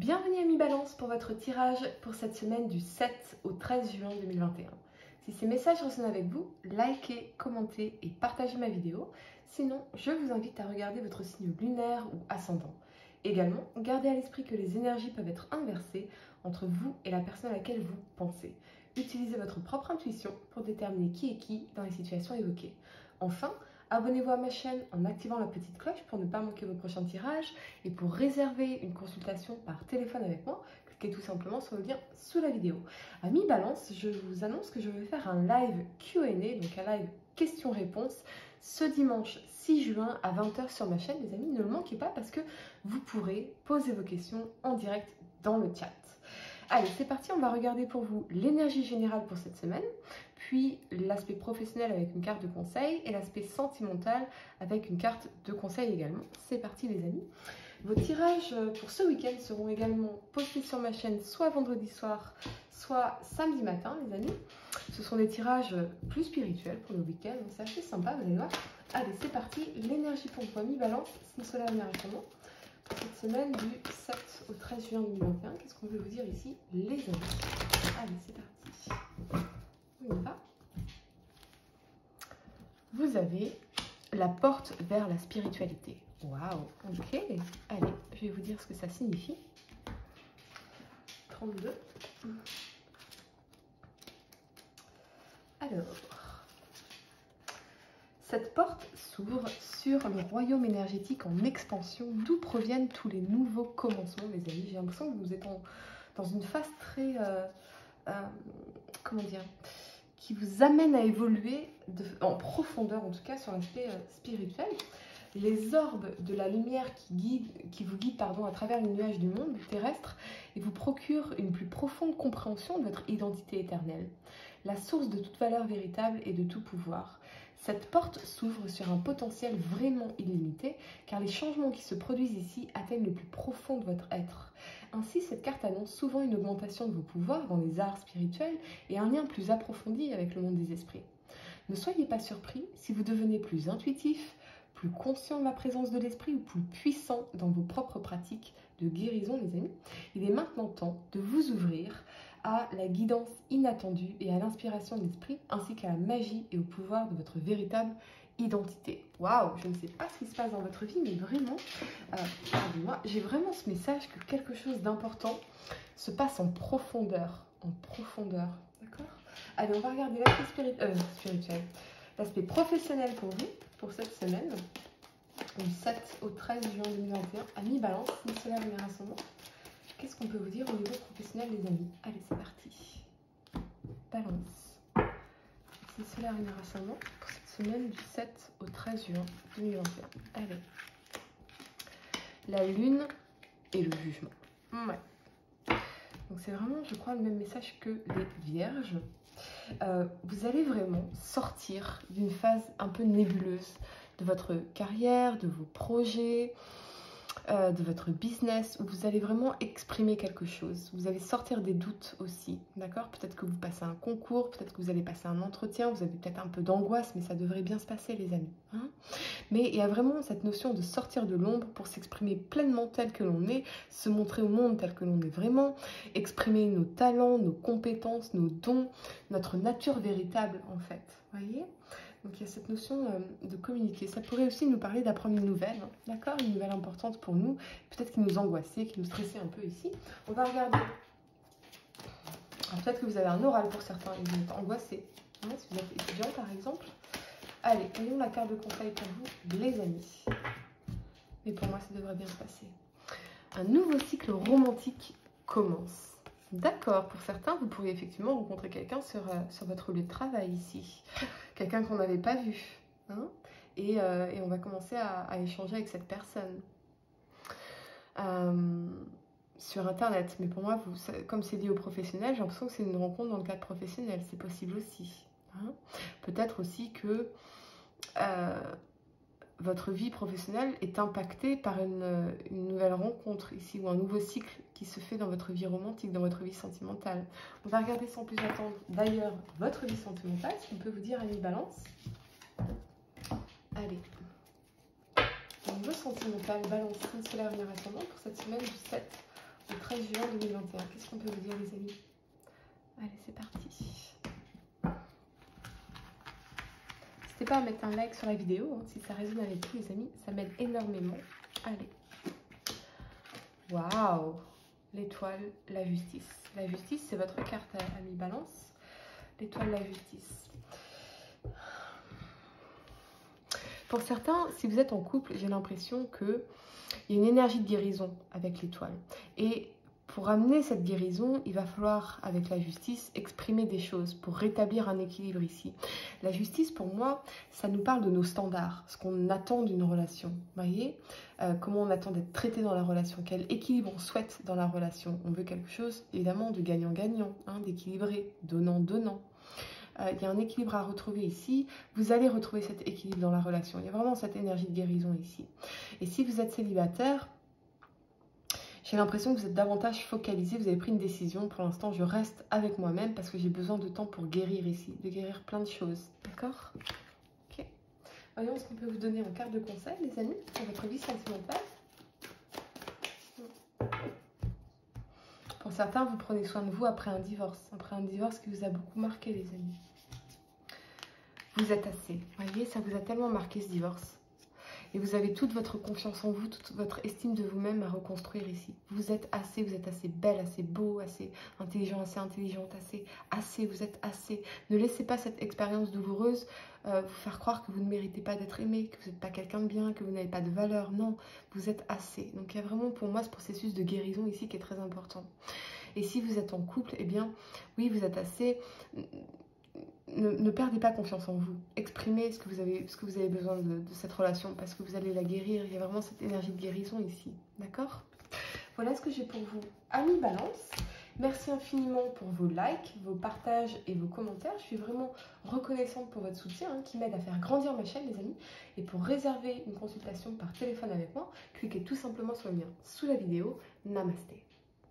Bienvenue amis Balance pour votre tirage pour cette semaine du 7 au 13 juin 2021. Si ces messages résonnent avec vous, likez, commentez et partagez ma vidéo. Sinon, je vous invite à regarder votre signe lunaire ou ascendant. Également, gardez à l'esprit que les énergies peuvent être inversées entre vous et la personne à laquelle vous pensez. Utilisez votre propre intuition pour déterminer qui est qui dans les situations évoquées. Enfin, abonnez-vous à ma chaîne en activant la petite cloche pour ne pas manquer vos prochains tirages et pour réserver une consultation par téléphone avec moi, cliquez tout simplement sur le lien sous la vidéo. Amis Balance, je vous annonce que je vais faire un live Q&A, donc un live questions-réponses, ce dimanche 6 juin à 20 h sur ma chaîne. Les amis, ne le manquez pas parce que vous pourrez poser vos questions en direct dans le chat. Allez, c'est parti, on va regarder pour vous l'énergie générale pour cette semaine, puis l'aspect professionnel avec une carte de conseil et l'aspect sentimental avec une carte de conseil également. C'est parti les amis. Vos tirages pour ce week-end seront également postés sur ma chaîne soit vendredi soir, soit samedi matin les amis. Ce sont des tirages plus spirituels pour le week-end, donc c'est assez sympa, vous allez voir. Allez, c'est parti, l'énergie pour vous, amis Balance, signe solaire numérotement. Cette semaine du 7 au 13 juin 2021, qu'est-ce qu'on veut vous dire ici, les amis? Allez, c'est parti. On y va. Vous avez la porte vers la spiritualité. Waouh, ok. Allez, je vais vous dire ce que ça signifie. 32. Alors, cette porte s'ouvre sur le royaume énergétique en expansion, d'où proviennent tous les nouveaux commencements, les amis. J'ai l'impression que vous êtes dans une phase très, comment dire, qui vous amène à évoluer en profondeur, en tout cas sur l'aspect spirituel. Les orbes de la lumière qui vous guident à travers les nuages du monde terrestre et vous procurent une plus profonde compréhension de votre identité éternelle, la source de toute valeur véritable et de tout pouvoir. Cette porte s'ouvre sur un potentiel vraiment illimité, car les changements qui se produisent ici atteignent le plus profond de votre être. Ainsi, cette carte annonce souvent une augmentation de vos pouvoirs dans les arts spirituels et un lien plus approfondi avec le monde des esprits. Ne soyez pas surpris si vous devenez plus intuitif, plus conscient de la présence de l'esprit ou plus puissant dans vos propres pratiques de guérison, les amis. Il est maintenant temps de vous ouvrir à la guidance inattendue et à l'inspiration de l'esprit, ainsi qu'à la magie et au pouvoir de votre véritable identité. Waouh, je ne sais pas ce qui se passe dans votre vie, mais vraiment, moi, j'ai vraiment ce message que quelque chose d'important se passe en profondeur. En profondeur, d'accord? Allez, on va regarder l'aspect spirituel, l'aspect professionnel pour vous, pour cette semaine, du 7 au 13 juin 2021, amis Balance, signe solaire lumière ascendant. Qu'est-ce qu'on peut vous dire au niveau professionnel, les amis? Allez, c'est parti. Balance. Signe solaire lumière ascendant pour cette semaine du 7 au 13 juin 2021. Allez. La lune et le jugement. Ouais. Donc c'est vraiment, je crois, le même message que les vierges. Vous allez vraiment sortir d'une phase un peu nébuleuse de votre carrière, de vos projets, de votre business, où vous allez vraiment exprimer quelque chose. Vous allez sortir des doutes aussi, d'accord? Peut-être que vous passez un concours, peut-être que vous allez passer un entretien, vous avez peut-être un peu d'angoisse, mais ça devrait bien se passer, les amis. Hein? Mais il y a vraiment cette notion de sortir de l'ombre pour s'exprimer pleinement tel que l'on est, se montrer au monde tel que l'on est vraiment, exprimer nos talents, nos compétences, nos dons, notre nature véritable, en fait. Voyez? Donc il y a cette notion de communiquer. Ça pourrait aussi nous parler d'apprendre une nouvelle, hein, d'accord? Une nouvelle importante pour nous, peut-être qui nous angoissait, qui nous stressait un peu ici. On va regarder. Peut-être que vous avez un oral pour certains et vous êtes angoissé. Hein, si vous êtes étudiant par exemple. Allez, ayons la carte de conseil pour vous, les amis. Mais pour moi, ça devrait bien se passer. Un nouveau cycle romantique commence. D'accord, pour certains, vous pourriez effectivement rencontrer quelqu'un sur votre lieu de travail ici. Quelqu'un qu'on n'avait pas vu. Hein, et on va commencer à échanger avec cette personne. Sur Internet. Mais pour moi, comme c'est lié au professionnel, j'ai l'impression que c'est une rencontre dans le cadre professionnel. C'est possible aussi. Hein. Peut-être aussi que votre vie professionnelle est impactée par une nouvelle rencontre ici, ou un nouveau cycle qui se fait dans votre vie romantique, dans votre vie sentimentale. On va regarder sans plus attendre d'ailleurs votre vie sentimentale, ce qu'on peut vous dire, amis Balance. Allez. Au niveau sentimental, Balance, signe solaire lumière ascendant pour cette semaine du 7 au 13 juin 2021. Qu'est-ce qu'on peut vous dire, les amis? Allez, c'est parti. N'hésitez pas à mettre un like sur la vidéo, hein, si ça résonne avec vous, les amis. Ça m'aide énormément. Allez. Waouh! L'étoile, la justice. La justice, c'est votre carte, ami Balance. L'étoile, la justice. Pour certains, si vous êtes en couple, j'ai l'impression qu'il y a une énergie de guérison avec l'étoile. Et pour amener cette guérison, il va falloir, avec la justice, exprimer des choses pour rétablir un équilibre ici. La justice, pour moi, ça nous parle de nos standards, ce qu'on attend d'une relation. Vous voyez, comment on attend d'être traité dans la relation, quel équilibre on souhaite dans la relation. On veut quelque chose, évidemment, de gagnant-gagnant, hein, d'équilibré, donnant-donnant. Il y a un équilibre à retrouver ici. Vous allez retrouver cet équilibre dans la relation. Il y a vraiment cette énergie de guérison ici. Et si vous êtes célibataire, j'ai l'impression que vous êtes davantage focalisé. Vous avez pris une décision. Pour l'instant, je reste avec moi-même parce que j'ai besoin de temps pour guérir ici. De guérir plein de choses. D'accord? Ok. Voyons ce qu'on peut vous donner en carte de conseil, les amis, pour votre vie sentimentale. Pour certains, vous prenez soin de vous après un divorce. Après un divorce qui vous a beaucoup marqué, les amis. Vous êtes assez. Vous voyez, ça vous a tellement marqué ce divorce. Et vous avez toute votre confiance en vous, toute votre estime de vous-même à reconstruire ici. Vous êtes assez belle, assez beau, assez intelligent, assez intelligente, assez, vous êtes assez. Ne laissez pas cette expérience douloureuse vous faire croire que vous ne méritez pas d'être aimé, que vous n'êtes pas quelqu'un de bien, que vous n'avez pas de valeur. Non, vous êtes assez. Donc il y a vraiment pour moi ce processus de guérison ici qui est très important. Et si vous êtes en couple, eh bien, oui, vous êtes assez. Ne perdez pas confiance en vous. Exprimez ce que vous avez besoin de cette relation parce que vous allez la guérir. Il y a vraiment cette énergie de guérison ici. D'accord? Voilà ce que j'ai pour vous, amis Balance. Merci infiniment pour vos likes, vos partages et vos commentaires. Je suis vraiment reconnaissante pour votre soutien qui m'aide à faire grandir ma chaîne, les amis. Et pour réserver une consultation par téléphone avec moi, cliquez tout simplement sur le lien sous la vidéo. Namasté.